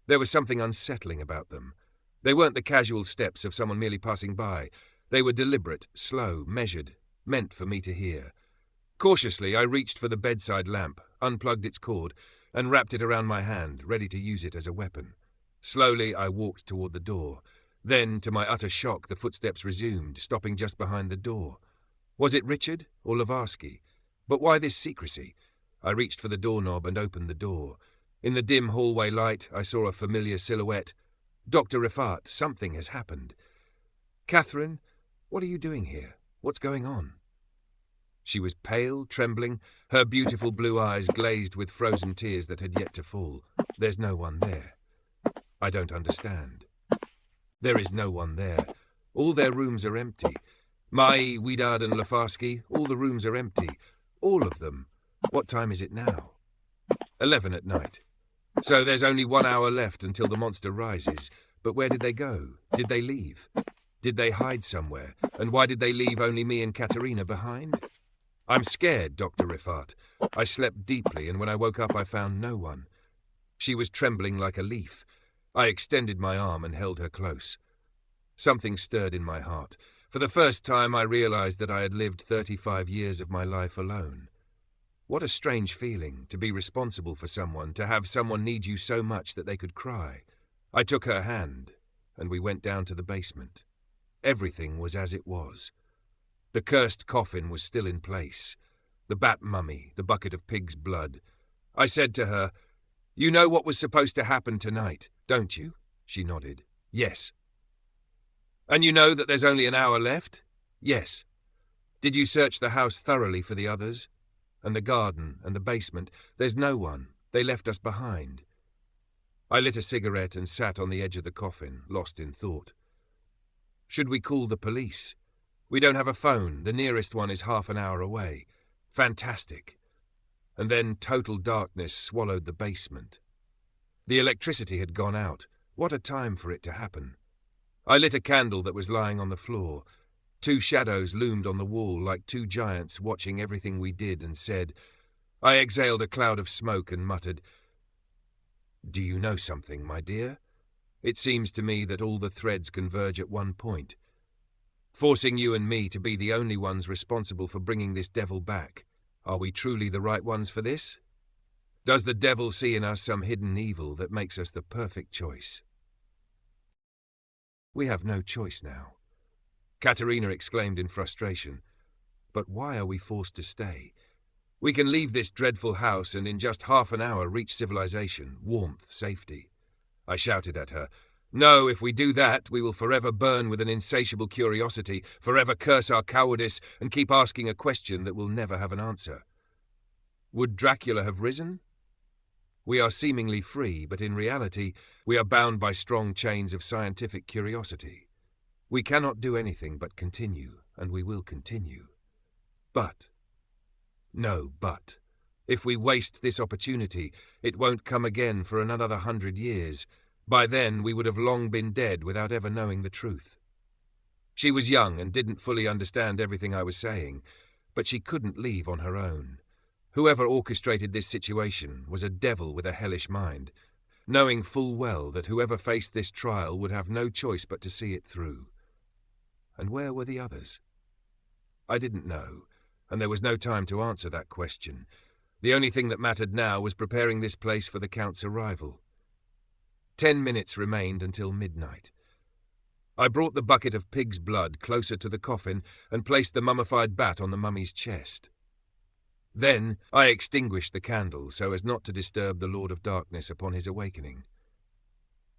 There was something unsettling about them. They weren't the casual steps of someone merely passing by. They were deliberate, slow, measured, meant for me to hear. Cautiously, I reached for the bedside lamp, unplugged its cord, and wrapped it around my hand, ready to use it as a weapon. Slowly, I walked toward the door. Then, to my utter shock, the footsteps resumed, stopping just behind the door. Was it Richard or Lavarsky? But why this secrecy? I reached for the doorknob and opened the door. In the dim hallway light, I saw a familiar silhouette. Dr. Rifat, something has happened. Catherine, what are you doing here? What's going on? She was pale, trembling, her beautiful blue eyes glazed with frozen tears that had yet to fall. There's no one there. I don't understand. There is no one there. All their rooms are empty. Mai, Widad and Lafarsky, all the rooms are empty. All of them. What time is it now? 11 at night. So there's only 1 hour left until the monster rises. But where did they go? Did they leave? Did they hide somewhere? And why did they leave only me and Katerina behind? I'm scared, Dr. Rifat. I slept deeply, and when I woke up I found no one. She was trembling like a leaf. I extended my arm and held her close. Something stirred in my heart. For the first time I realized that I had lived 35 years of my life alone. What a strange feeling, to be responsible for someone, to have someone need you so much that they could cry. I took her hand, and we went down to the basement. Everything was as it was. The cursed coffin was still in place. The bat mummy, the bucket of pig's blood. I said to her, "You know what was supposed to happen tonight, don't you?" She nodded. "Yes." "And you know that there's only an hour left?" "Yes." "Did you search the house thoroughly for the others? And the garden and the basement? There's no one. They left us behind." I lit a cigarette and sat on the edge of the coffin, lost in thought. Should we call the police? We don't have a phone. The nearest one is half an hour away. Fantastic. And then total darkness swallowed the basement. The electricity had gone out. What a time for it to happen. I lit a candle that was lying on the floor. 2 shadows loomed on the wall like 2 giants watching everything we did and said. I exhaled a cloud of smoke and muttered, "Do you know something, my dear? It seems to me that all the threads converge at one point. Forcing you and me to be the only ones responsible for bringing this devil back. Are we truly the right ones for this? Does the devil see in us some hidden evil that makes us the perfect choice?" We have no choice now. Katerina exclaimed in frustration. But why are we forced to stay? We can leave this dreadful house and in just half an hour reach civilization, warmth, safety. I shouted at her, No, if we do that, we will forever burn with an insatiable curiosity, forever curse our cowardice, and keep asking a question that will never have an answer. Would Dracula have risen? We are seemingly free, but in reality, we are bound by strong chains of scientific curiosity. We cannot do anything but continue, and we will continue. But, if we waste this opportunity, it won't come again for another 100 years. By then, we would have long been dead without ever knowing the truth. She was young and didn't fully understand everything I was saying, but she couldn't leave on her own. Whoever orchestrated this situation was a devil with a hellish mind, knowing full well that whoever faced this trial would have no choice but to see it through. And where were the others? I didn't know, and there was no time to answer that question. The only thing that mattered now was preparing this place for the Count's arrival. 10 minutes remained until midnight. I brought the bucket of pig's blood closer to the coffin and placed the mummified bat on the mummy's chest. Then I extinguished the candle so as not to disturb the Lord of Darkness upon his awakening.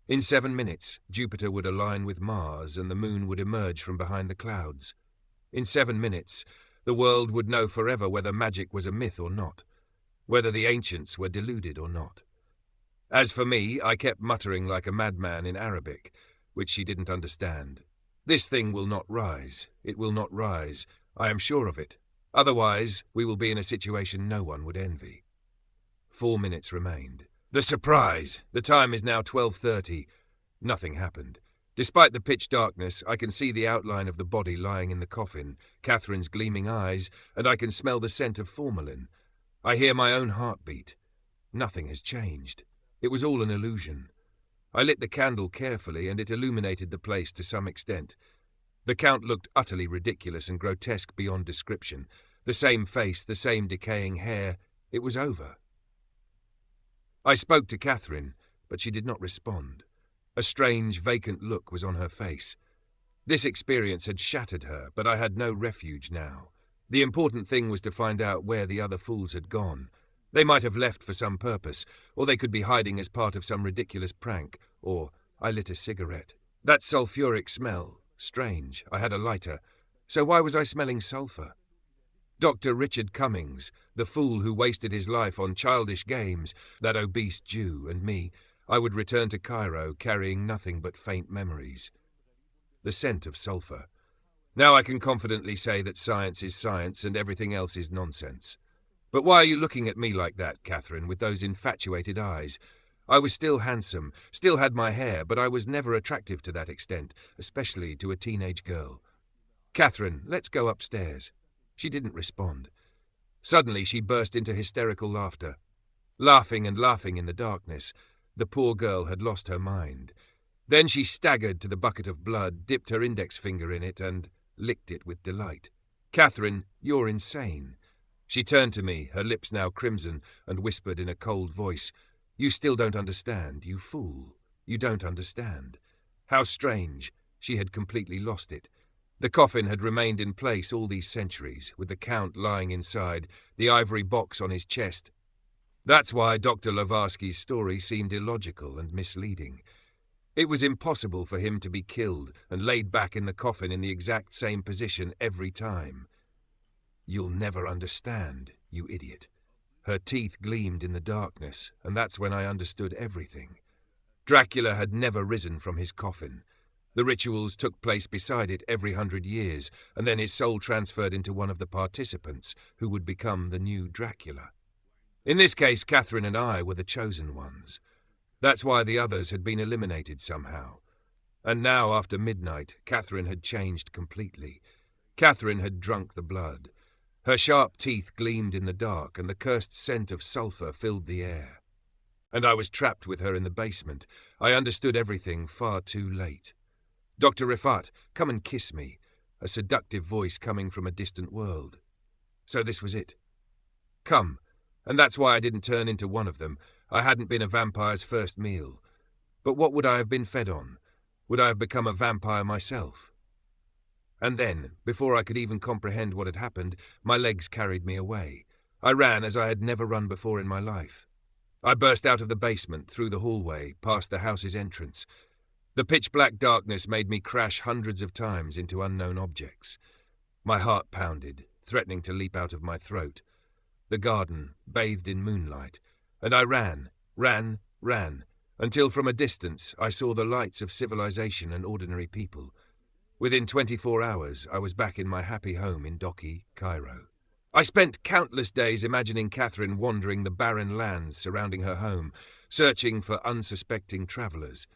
In 7 minutes, Jupiter would align with Mars and the moon would emerge from behind the clouds. In 7 minutes, the world would know forever whether magic was a myth or not, whether the ancients were deluded or not. As for me, I kept muttering like a madman in Arabic, which she didn't understand. This thing will not rise. It will not rise. I am sure of it. Otherwise, we will be in a situation no one would envy. 4 minutes remained. The surprise! The time is now 12:30. Nothing happened. Despite the pitch darkness, I can see the outline of the body lying in the coffin, Catherine's gleaming eyes, and I can smell the scent of formalin. I hear my own heartbeat. Nothing has changed. It was all an illusion. I lit the candle carefully, and it illuminated the place to some extent. The Count looked utterly ridiculous and grotesque beyond description. The same face, the same decaying hair. It was over. I spoke to Catherine, but she did not respond. A strange, vacant look was on her face. This experience had shattered her, but I had no refuge now. The important thing was to find out where the other fools had gone. They might have left for some purpose, or they could be hiding as part of some ridiculous prank, or I lit a cigarette. That sulphuric smell. Strange, I had a lighter. So why was I smelling sulphur? Dr. Richard Cummings, the fool who wasted his life on childish games, that obese Jew, and me, I would return to Cairo carrying nothing but faint memories. The scent of sulphur. Now I can confidently say that science is science and everything else is nonsense. But why are you looking at me like that, Catherine, with those infatuated eyes? I was still handsome, still had my hair, but I was never attractive to that extent, especially to a teenage girl. Catherine, let's go upstairs. She didn't respond. Suddenly she burst into hysterical laughter. Laughing and laughing in the darkness. The poor girl had lost her mind. Then she staggered to the bucket of blood, dipped her index finger in it, and licked it with delight. Catherine, you're insane. She turned to me, her lips now crimson, and whispered in a cold voice, You still don't understand, you fool. You don't understand. How strange. She had completely lost it. The coffin had remained in place all these centuries, with the Count lying inside, the ivory box on his chest. That's why Dr. Lavarsky's story seemed illogical and misleading. It was impossible for him to be killed and laid back in the coffin in the exact same position every time. You'll never understand, you idiot. Her teeth gleamed in the darkness, and that's when I understood everything. Dracula had never risen from his coffin. The rituals took place beside it every 100 years, and then his soul transferred into one of the participants, who would become the new Dracula. In this case, Catherine and I were the chosen ones. That's why the others had been eliminated somehow. And now, after midnight, Catherine had changed completely. Catherine had drunk the blood. Her sharp teeth gleamed in the dark, and the cursed scent of sulphur filled the air. And I was trapped with her in the basement. I understood everything far too late. Dr. Rifat, come and kiss me, a seductive voice coming from a distant world. So this was it. Come, and that's why I didn't turn into one of them. I hadn't been a vampire's first meal. But what would I have been fed on? Would I have become a vampire myself? And then, before I could even comprehend what had happened, my legs carried me away. I ran as I had never run before in my life. I burst out of the basement, through the hallway, past the house's entrance. The pitch-black darkness made me crash hundreds of times into unknown objects. My heart pounded, threatening to leap out of my throat. The garden bathed in moonlight, and I ran, until from a distance I saw the lights of civilization and ordinary people. Within 24 hours, I was back in my happy home in Doki, Cairo. I spent countless days imagining Catherine wandering the barren lands surrounding her home, searching for unsuspecting travelers.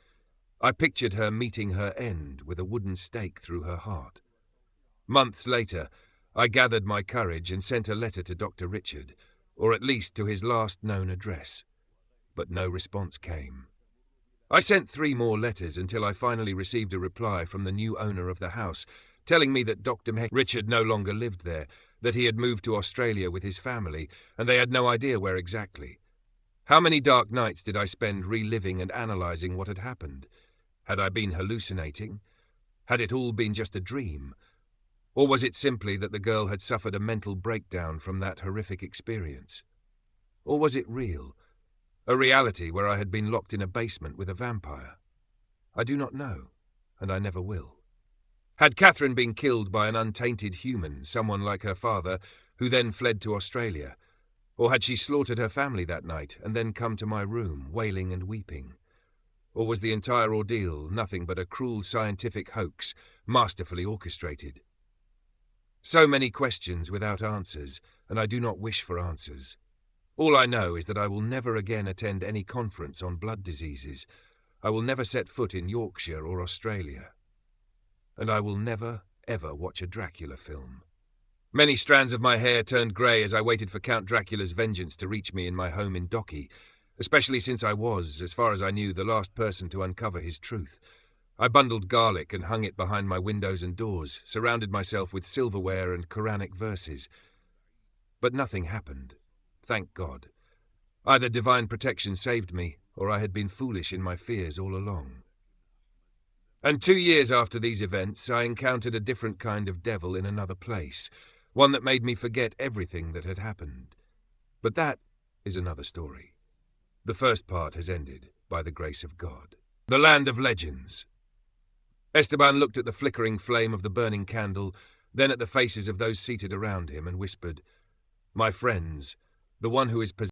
I pictured her meeting her end with a wooden stake through her heart. Months later, I gathered my courage and sent a letter to Dr. Richard, or at least to his last known address. But no response came. I sent 3 more letters until I finally received a reply from the new owner of the house, telling me that Dr. Richard no longer lived there, that he had moved to Australia with his family, and they had no idea where exactly. How many dark nights did I spend reliving and analysing what had happened? Had I been hallucinating? Had it all been just a dream? Or was it simply that the girl had suffered a mental breakdown from that horrific experience? Or was it real? A reality where I had been locked in a basement with a vampire? I do not know, and I never will. Had Catherine been killed by an untainted human, someone like her father, who then fled to Australia? Or had she slaughtered her family that night and then come to my room, wailing and weeping? Or was the entire ordeal nothing but a cruel scientific hoax, masterfully orchestrated? So many questions without answers, and I do not wish for answers. All I know is that I will never again attend any conference on blood diseases. I will never set foot in Yorkshire or Australia. And I will never, ever watch a Dracula film. Many strands of my hair turned grey as I waited for Count Dracula's vengeance to reach me in my home in Doki, especially since I was, as far as I knew, the last person to uncover his truth. I bundled garlic and hung it behind my windows and doors, surrounded myself with silverware and Quranic verses. But nothing happened. Thank God. Either divine protection saved me, or I had been foolish in my fears all along. And 2 years after these events, I encountered a different kind of devil in another place, one that made me forget everything that had happened. But that is another story. The first part has ended, by the grace of God. The Land of Legends. Esteban looked at the flickering flame of the burning candle, then at the faces of those seated around him, and whispered, "My friends, the one who is possessed